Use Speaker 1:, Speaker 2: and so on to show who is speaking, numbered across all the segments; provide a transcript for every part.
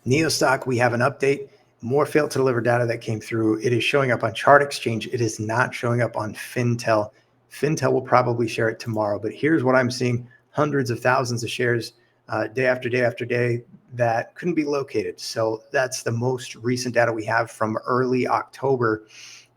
Speaker 1: NIO Stock, we have an update. More failed to deliver data that came through. It is showing up on Chart Exchange. It is not showing up on Fintel. Fintel will probably share it tomorrow, but here's what I'm seeing. Hundreds of thousands of shares day after day after day that couldn't be located. So that's the most recent data we have from early October.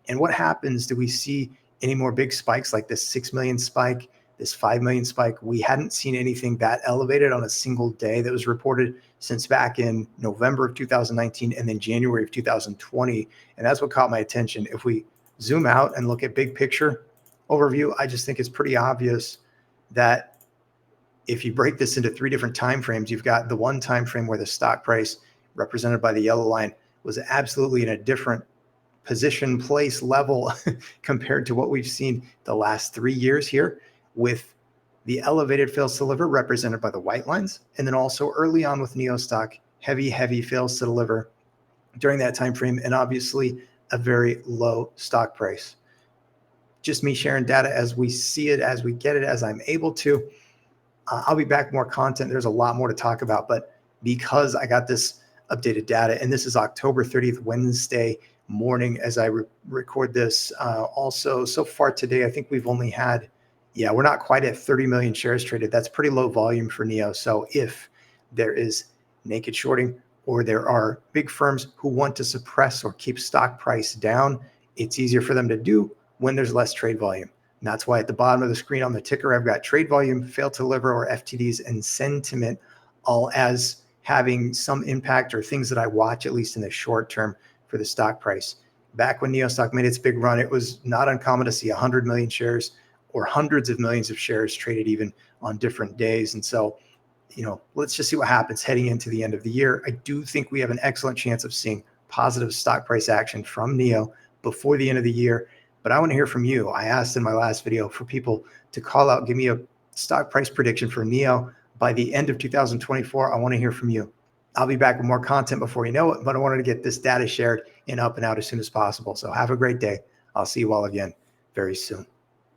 Speaker 1: And what happens? Do we see any more big spikes like this 6 million spike, this 5 million spike? We hadn't seen anything that elevated on a single day that was reported since back in November of 2019 and then January of 2020. And that's what caught my attention. If we zoom out and look at big picture overview, I just think it's pretty obvious that if you break this into three different time frames, you've got the one time frame where the stock price, represented by the yellow line, was absolutely in a different position, place, level compared to what we've seen the last 3 years here, with the elevated fails to deliver represented by the white lines. And then also early on with NIO Stock, heavy fails to deliver during that time frame, and obviously a very low stock price. Just me sharing data as we see it, as we get it, as I'm able to. I'll be back with more content. There's a lot more to talk about, but because I got this updated data, and this is October 30th, Wednesday morning as I record this. Also, so far today, I think we've only had, we're not quite at 30 million shares traded. That's pretty low volume for NIO. So if there is naked shorting, or there are big firms who want to suppress or keep stock price down, it's easier for them to do when there's less trade volume. And that's why at the bottom of the screen on the ticker, I've got trade volume, fail to deliver, or FTDs, and sentiment, all as having some impact or things that I watch, at least in the short term, for the stock price. Back when NIO Stock made its big run, it was not uncommon to see 100 million shares or hundreds of millions of shares traded even on different days. And so, let's just see what happens heading into the end of the year. I do think we have an excellent chance of seeing positive stock price action from NIO before the end of the year. But I want to hear from you. I asked in my last video for people to call out, give me a stock price prediction for NIO by the end of 2024. I want to hear from you. I'll be back with more content before you know it, but I wanted to get this data shared and up and out as soon as possible. So have a great day. I'll see you all again very soon.